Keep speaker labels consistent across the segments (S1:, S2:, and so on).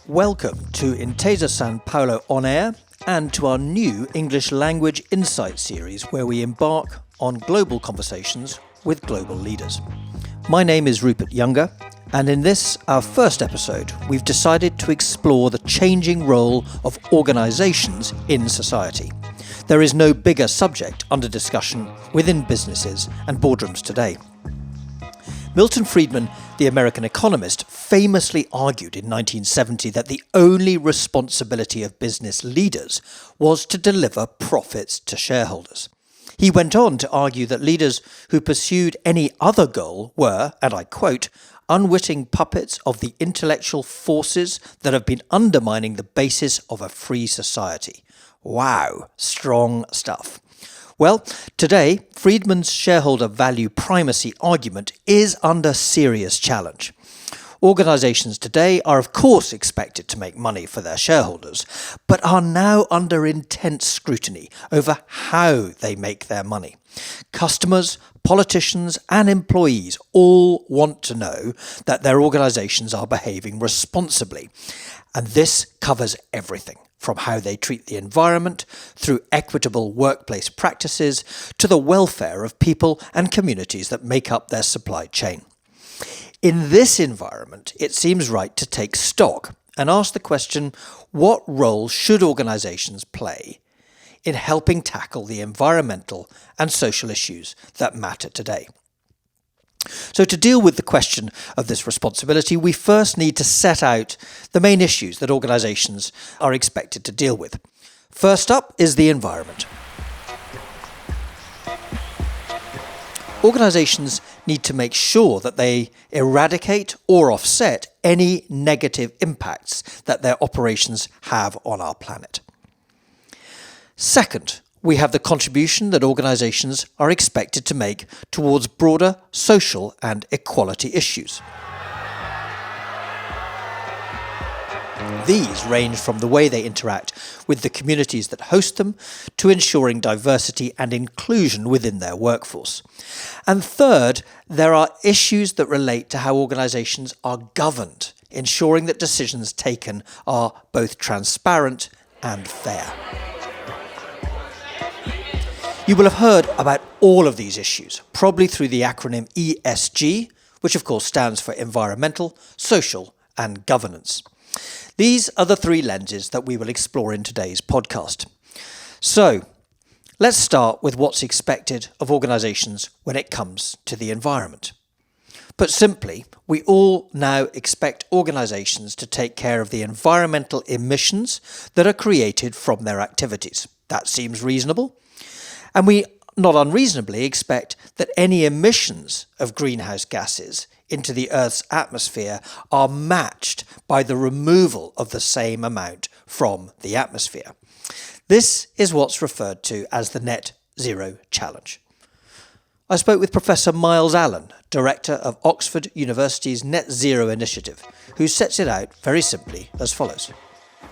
S1: Welcome to Intesa Sanpaolo On Air and to our new English Language Insight series where we embark on global conversations with global leaders. My name is Rupert Younger, and in this, our first episode, we've decided to explore the changing role of organisations in society. There is no bigger subject under discussion within businesses and boardrooms today. Milton Friedman, the American economist, famously argued in 1970 that the only responsibility of business leaders was to deliver profits to shareholders. He went on to argue that leaders who pursued any other goal were, and I quote, unwitting puppets of the intellectual forces that have been undermining the basis of a free society. Wow, strong stuff. Well, today, Friedman's shareholder value primacy argument is under serious challenge. Organisations today are of course expected to make money for their shareholders, but are now under intense scrutiny over how they make their money. Customers, politicians and employees all want to know that their organisations are behaving responsibly. And this covers everything, from how they treat the environment, through equitable workplace practices, to the welfare of people and communities that make up their supply chain. In this environment, it seems right to take stock and ask the question, what role should organisations play in helping tackle the environmental and social issues that matter today? So to deal with the question of this responsibility, we first need to set out the main issues that organisations are expected to deal with. First up is the environment. Organisations need to make sure that they eradicate or offset any negative impacts that their operations have on our planet. Second, we have the contribution that organisations are expected to make towards broader social and equality issues. These range from the way they interact with the communities that host them to ensuring diversity and inclusion within their workforce. And third, there are issues that relate to how organisations are governed, ensuring that decisions taken are both transparent and fair. You will have heard about all of these issues, probably through the acronym ESG, which of course stands for environmental, social and governance. These are the three lenses that we will explore in today's podcast. So, let's start with what's expected of organisations when it comes to the environment. Put simply, we all now expect organisations to take care of the environmental emissions that are created from their activities. That seems reasonable. And we not unreasonably expect that any emissions of greenhouse gases into the Earth's atmosphere are matched by the removal of the same amount from the atmosphere. This is what's referred to as the Net Zero Challenge. I spoke with Professor Myles Allen, Director of Oxford University's Net Zero Initiative, who sets it out very simply as follows.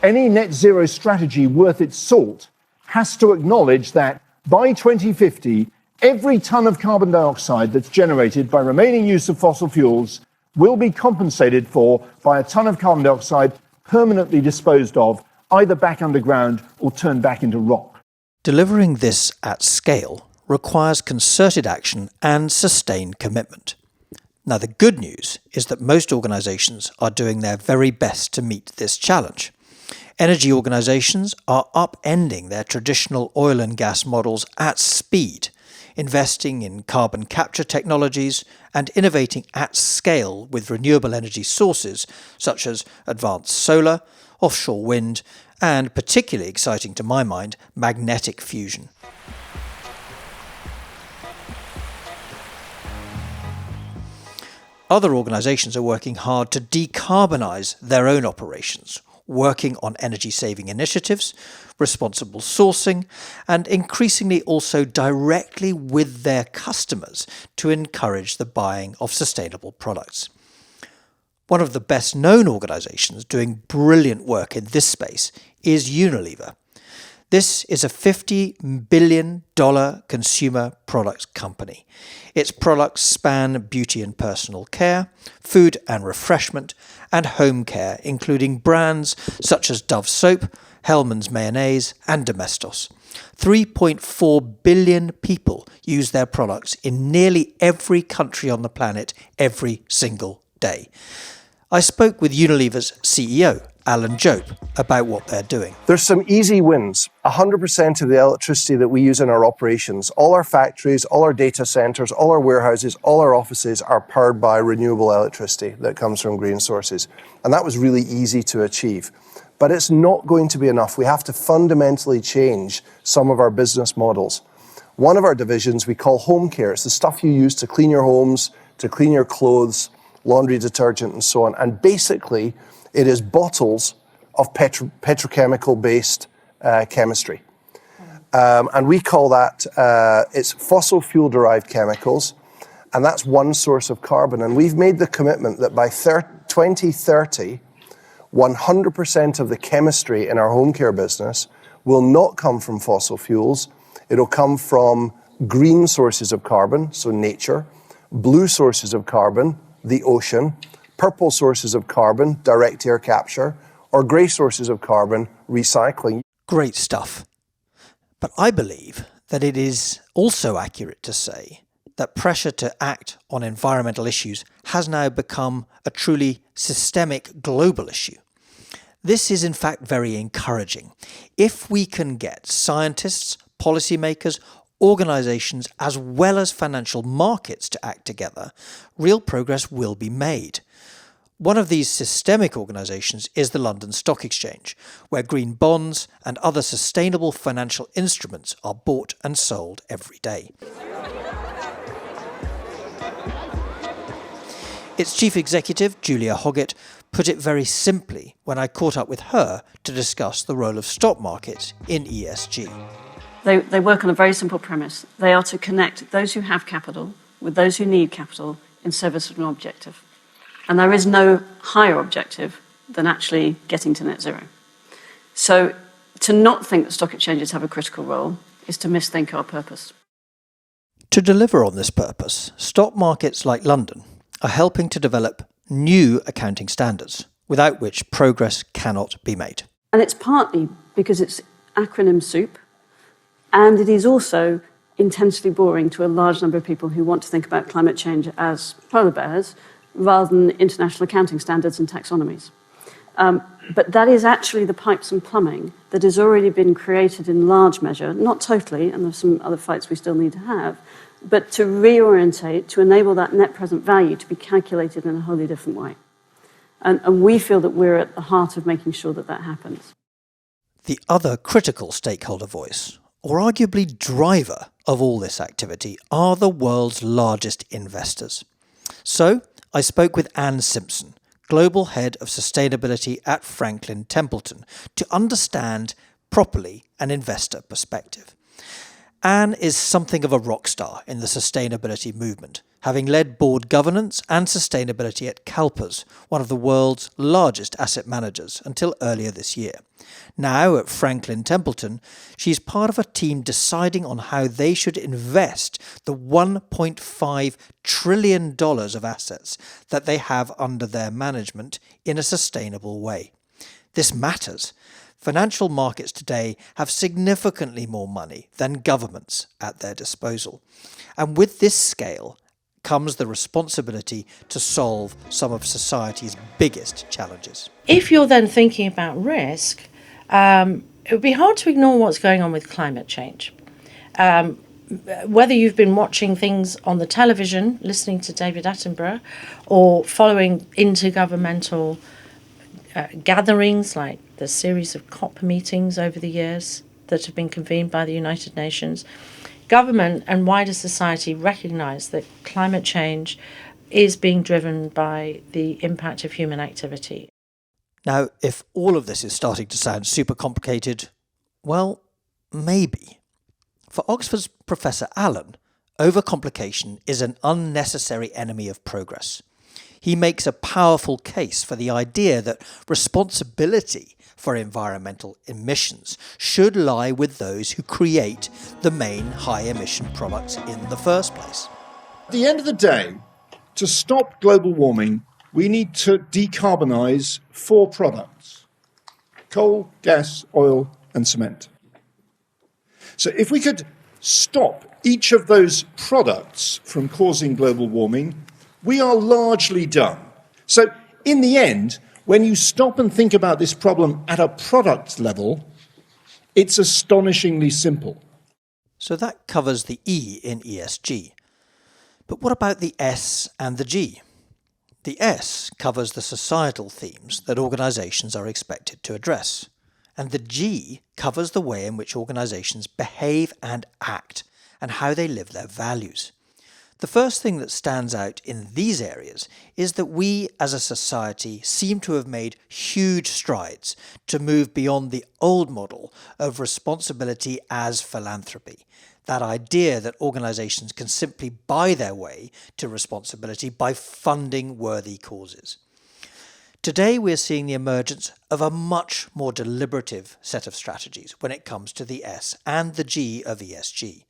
S2: Any net zero strategy worth its salt has to acknowledge that by 2050, every tonne of carbon dioxide that's generated by remaining use of fossil fuels will be compensated for by a tonne of carbon dioxide permanently disposed of, either back underground or turned back into rock.
S1: Delivering this at scale requires concerted action and sustained commitment. Now, the good news is that most organisations are doing their very best to meet this challenge. Energy organisations are upending their traditional oil and gas models at speed, investing in carbon capture technologies and innovating at scale with renewable energy sources such as advanced solar, offshore wind, and, particularly exciting to my mind, magnetic fusion. Other organisations are working hard to decarbonise their own operations, working on energy-saving initiatives, responsible sourcing, and increasingly also directly with their customers to encourage the buying of sustainable products. One of the best-known organisations doing brilliant work in this space is Unilever. This is a $50 billion consumer products company. Its products span beauty and personal care, food and refreshment, and home care, including brands such as Dove soap, Hellmann's mayonnaise, and Domestos. 3.4 billion people use their products in nearly every country on the planet every single day. I spoke with Unilever's CEO, Alan Jope, about what they're doing.
S3: There's some easy wins. 100% of the electricity that we use in our operations, all our factories, all our data centres, all our warehouses, all our offices are powered by renewable electricity that comes from green sources. And that was really easy to achieve. But it's not going to be enough. We have to fundamentally change some of our business models. One of our divisions we call home care. It's the stuff you use to clean your homes, to clean your clothes, laundry detergent and so on. And basically, it is bottles of petrochemical-based chemistry. And we call that, it's fossil fuel-derived chemicals, and that's one source of carbon. And we've made the commitment that by 2030, 100% of the chemistry in our home care business will not come from fossil fuels. It'll come from green sources of carbon, so nature, blue sources of carbon, the ocean, purple sources of carbon, direct air capture, or grey sources of carbon, recycling.
S1: Great stuff. But I believe that it is also accurate to say that pressure to act on environmental issues has now become a truly systemic global issue. This is in fact very encouraging. If we can get scientists, policymakers, organisations as well as financial markets to act together, real progress will be made. One of these systemic organisations is the London Stock Exchange, where green bonds and other sustainable financial instruments are bought and sold every day. Its chief executive, Julia Hoggett, put it very simply when I caught up with her to discuss the role of stock markets in ESG.
S4: They work on a very simple premise. They are to connect those who have capital with those who need capital in service of an objective. And there is no higher objective than actually getting to net zero. So to not think that stock exchanges have a critical role is to misthink our purpose.
S1: To deliver on this purpose, stock markets like London are helping to develop new accounting standards, without which progress cannot be made.
S4: And it's partly because it's acronym soup, and it is also intensely boring to a large number of people who want to think about climate change as polar bears, rather than international accounting standards and taxonomies. But that is actually the pipes and plumbing that has already been created in large measure, not totally, and there's some other fights we still need to have, but to reorientate, to enable that net present value to be calculated in a wholly different way. And we feel that we're at the heart of making sure that that happens.
S1: The other critical stakeholder voice, or arguably driver of all this activity, are the world's largest investors. So I spoke with Simpson, Global Head of Sustainability at Franklin Templeton, to understand properly an investor perspective. Anne is something of a rock star in the sustainability movement, having led board governance and sustainability at CalPERS, one of the world's largest asset managers, until earlier this year. Now at Franklin Templeton, she's part of a team deciding on how they should invest the $1.5 trillion of assets that they have under their management in a sustainable way. This matters. Financial markets today have significantly more money than governments at their disposal. And with this scale comes the responsibility to solve some of society's biggest challenges.
S5: If you're then thinking about risk, it would be hard to ignore what's going on with climate change. Whether you've been watching things on the television, listening to David Attenborough, or following intergovernmental gatherings like the series of COP meetings over the years that have been convened by the United Nations, government and wider society recognise that climate change is being driven by the impact of human activity.
S1: Now, if all of this is starting to sound super complicated, well, maybe. For Oxford's Professor Allen, overcomplication is an unnecessary enemy of progress. He makes a powerful case for the idea that responsibility for environmental emissions should lie with those who create the main high-emission products in the first place.
S2: At the end of the day, to stop global warming, we need to decarbonise 4 products: coal, gas, oil and cement. So if we could stop each of those products from causing global warming, we are largely done. So in the end, when you stop and think about this problem at a product level, it's astonishingly simple.
S1: So that covers the E in ESG. But what about the S and the G? The S covers the societal themes that organisations are expected to address. And the G covers the way in which organisations behave and act and how they live their values. The first thing that stands out in these areas is that we as a society seem to have made huge strides to move beyond the old model of responsibility as philanthropy. That idea that organisations can simply buy their way to responsibility by funding worthy causes. Today we're seeing the emergence of a much more deliberative set of strategies when it comes to the S and the G of ESG.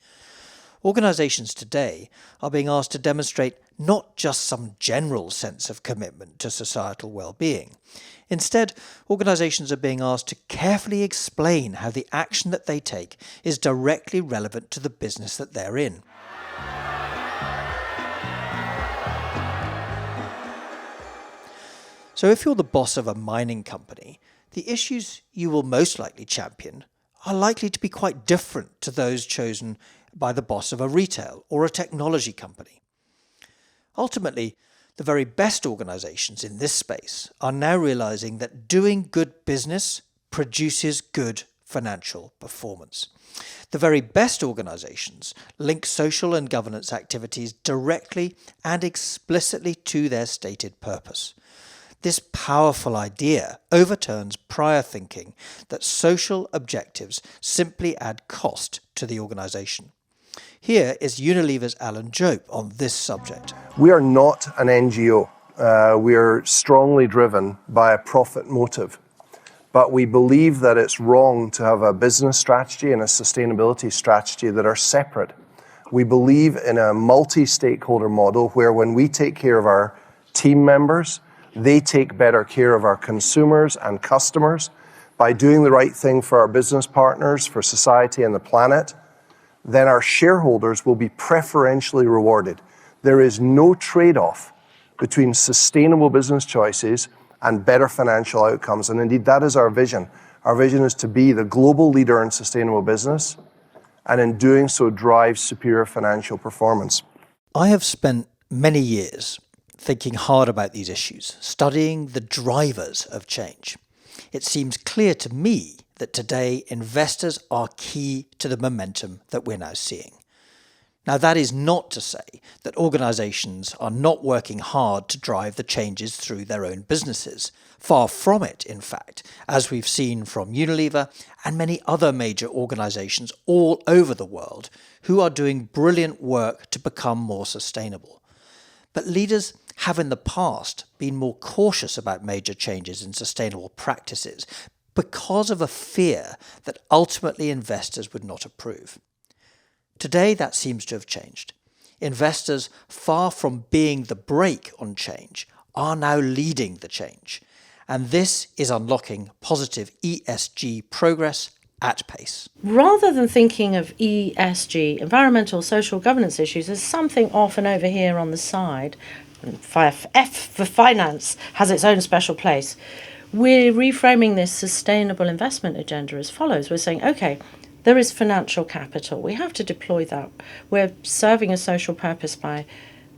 S1: Organisations today are being asked to demonstrate not just some general sense of commitment to societal well-being. Instead, organisations are being asked to carefully explain how the action that they take is directly relevant to the business that they're in. So if you're the boss of a mining company, the issues you will most likely champion are likely to be quite different to those chosen by the boss of a retail or a technology company. Ultimately, the very best organisations in this space are now realising that doing good business produces good financial performance. The very best organisations link social and governance activities directly and explicitly to their stated purpose. This powerful idea overturns prior thinking that social objectives simply add cost to the organisation. Here is Unilever's Alan Jope on this subject.
S3: We are not an NGO. We are strongly driven by a profit motive. But we believe that it's wrong to have a business strategy and a sustainability strategy that are separate. We believe in a multi-stakeholder model where when we take care of our team members, they take better care of our consumers and customers by doing the right thing for our business partners, for society and the planet. Then our shareholders will be preferentially rewarded. There is no trade-off between sustainable business choices and better financial outcomes. And indeed, that is our vision. Our vision is to be the global leader in sustainable business, and in doing so, drive superior financial performance.
S1: I have spent many years thinking hard about these issues, studying the drivers of change. It seems clear to me that today investors are key to the momentum that we're now seeing. Now, that is not to say that organisations are not working hard to drive the changes through their own businesses. Far from it, in fact, as we've seen from Unilever and many other major organisations all over the world who are doing brilliant work to become more sustainable. But leaders have in the past been more cautious about major changes in sustainable practices because of a fear that ultimately investors would not approve. Today, that seems to have changed. Investors, far from being the brake on change, are now leading the change. And this is unlocking positive ESG progress at pace.
S5: Rather than thinking of ESG, environmental social governance issues, as something off and over here on the side, F for finance has its own special place. We're reframing this sustainable investment agenda as follows. We're saying, okay, there is financial capital. We have to deploy that. We're serving a social purpose by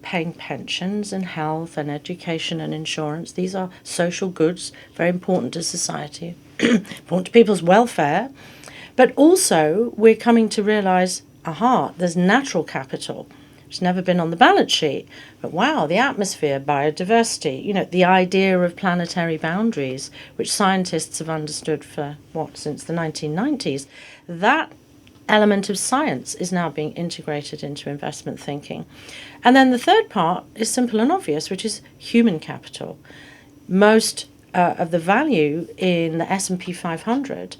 S5: paying pensions and health and education and insurance. These are social goods, very important to society, important to people's welfare. But also, we're coming to realise, there's natural capital. It's never been on the balance sheet. But wow, the atmosphere, biodiversity, the idea of planetary boundaries, which scientists have understood for, since the 1990s, that element of science is now being integrated into investment thinking. And then the third part is simple and obvious, which is human capital. Most of the value in the S&P 500,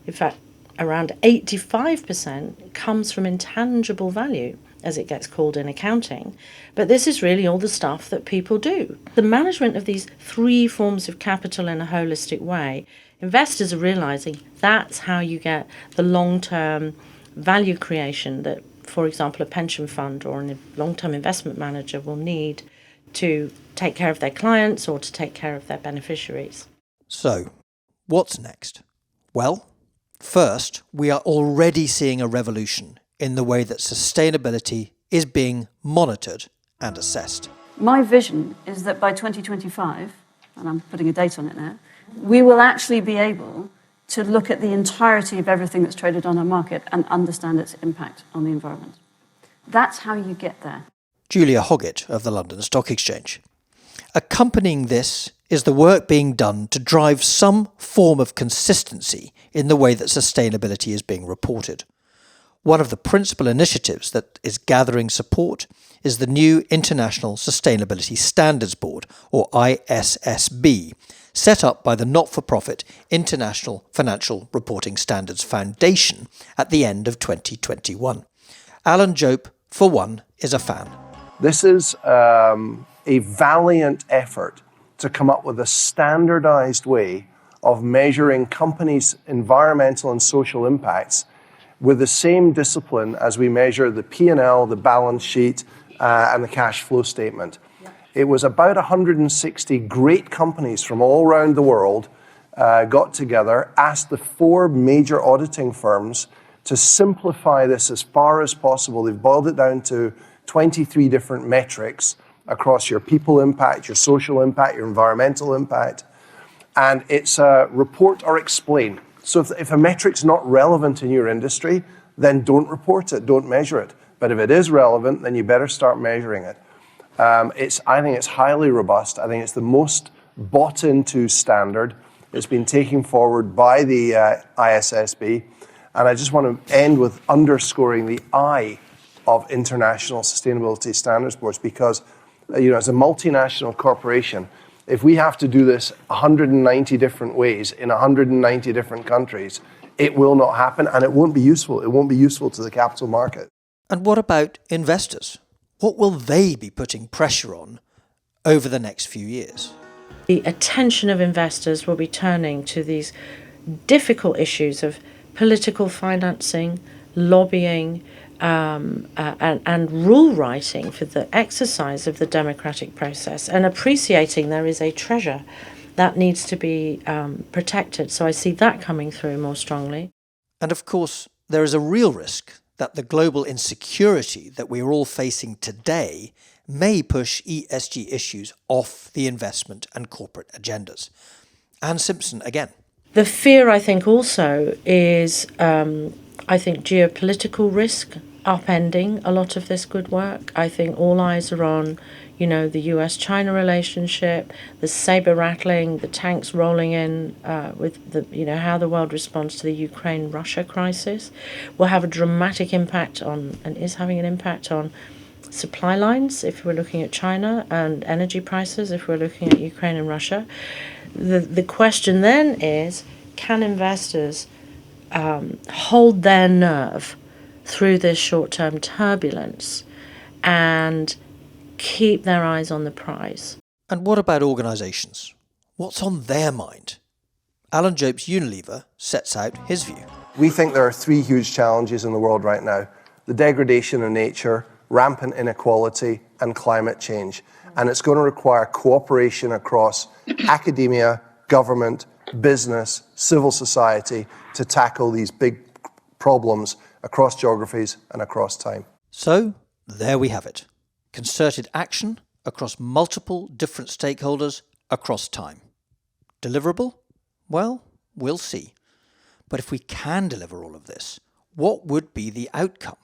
S5: in fact, around 85% comes from intangible value, as it gets called in accounting. But this is really all the stuff that people do. The management of these three forms of capital in a holistic way, investors are realizing that's how you get the long-term value creation that, for example, a pension fund or a long-term investment manager will need to take care of their clients or to take care of their beneficiaries.
S1: So, what's next? Well, first, we are already seeing a revolution in the way that sustainability is being monitored and assessed.
S4: My vision is that by 2025, and I'm putting a date on it now, we will actually be able to look at the entirety of everything that's traded on our market and understand its impact on the environment. That's how you get there.
S1: Julia Hoggett of the London Stock Exchange. Accompanying this is the work being done to drive some form of consistency in the way that sustainability is being reported. One of the principal initiatives that is gathering support is the new International Sustainability Standards Board, or ISSB, set up by the not-for-profit International Financial Reporting Standards Foundation at the end of 2021. Alan Jope, for one, is a fan.
S3: This is a valiant effort to come up with a standardized way of measuring companies' environmental and social impacts with the same discipline as we measure the P&L, the balance sheet, and the cash flow statement. It was about 160 great companies from all around the world got together, asked the four major auditing firms to simplify this as far as possible. They've boiled it down to 23 different metrics across your people impact, your social impact, your environmental impact. And it's a report or explain. So if a metric's not relevant in your industry, then don't report it, don't measure it. But if it is relevant, then you better start measuring it. I think it's highly robust. I think it's the most bought into standard. It's been taken forward by the ISSB. And I just want to end with underscoring the I of International Sustainability Standards Boards, because as a multinational corporation, if we have to do this 190 different ways in 190 different countries, it will not happen and it won't be useful. It won't be useful to the capital market.
S1: And what about investors? What will they be putting pressure on over the next few years?
S5: The attention of investors will be turning to these difficult issues of political financing, lobbying, and rule writing for the exercise of the democratic process, and appreciating there is a treasure that needs to be protected. So I see that coming through more strongly.
S1: And of course, there is a real risk that the global insecurity that we are all facing today may push ESG issues off the investment and corporate agendas. And Simpson again.
S5: The fear, I think, also is, geopolitical risk upending a lot of this good work. I think all eyes are on, the US-China relationship, the saber rattling, the tanks rolling in with the, how the world responds to the Ukraine-Russia crisis will have a dramatic impact on, and is having an impact on, supply lines if we're looking at China, and energy prices if we're looking at Ukraine and Russia. The question then is, can investors hold their nerve through this short-term turbulence and keep their eyes on the prize?
S1: And what about organisations? What's on their mind? Alan Jope's Unilever sets out his view.
S3: We think there are three huge challenges in the world right now: the degradation of nature, rampant inequality, and climate change. And it's going to require cooperation across academia, government, business, civil society to tackle these big problems across geographies and across time.
S1: So, there we have it. Concerted action across multiple different stakeholders across time. Deliverable? Well, we'll see. But if we can deliver all of this, what would be the outcome?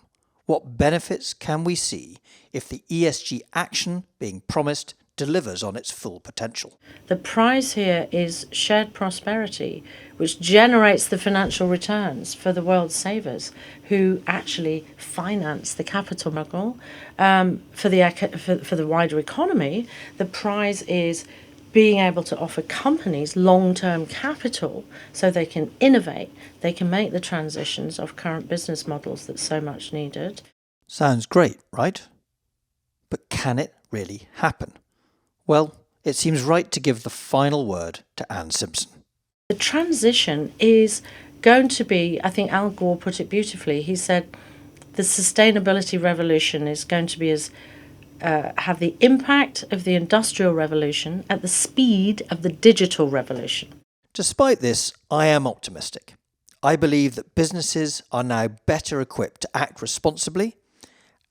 S1: What benefits can we see if the ESG action being promised delivers on its full potential?
S5: The prize here is shared prosperity, which generates the financial returns for the world's savers who actually finance the capital market. For the wider economy, the prize is being able to offer companies long-term capital so they can innovate, they can make the transitions of current business models that's so much needed.
S1: Sounds great, right? But can it really happen? Well, it seems right to give the final word to Anne Simpson.
S5: The transition is going to be, I think Al Gore put it beautifully. He said the sustainability revolution is going to be have the impact of the Industrial Revolution at the speed of the digital revolution.
S1: Despite this, I am optimistic. I believe that businesses are now better equipped to act responsibly,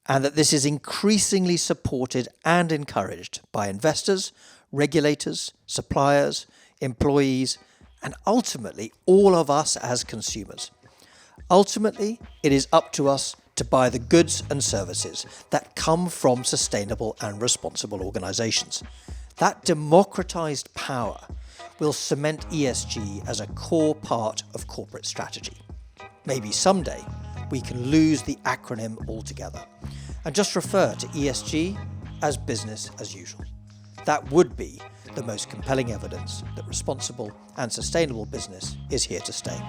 S1: and that this is increasingly supported and encouraged by investors, regulators, suppliers, employees, and ultimately all of us as consumers. Ultimately, it is up to us to buy the goods and services that come from sustainable and responsible organisations. That democratised power will cement ESG as a core part of corporate strategy. Maybe someday we can lose the acronym altogether and just refer to ESG as business as usual. That would be the most compelling evidence that responsible and sustainable business is here to stay.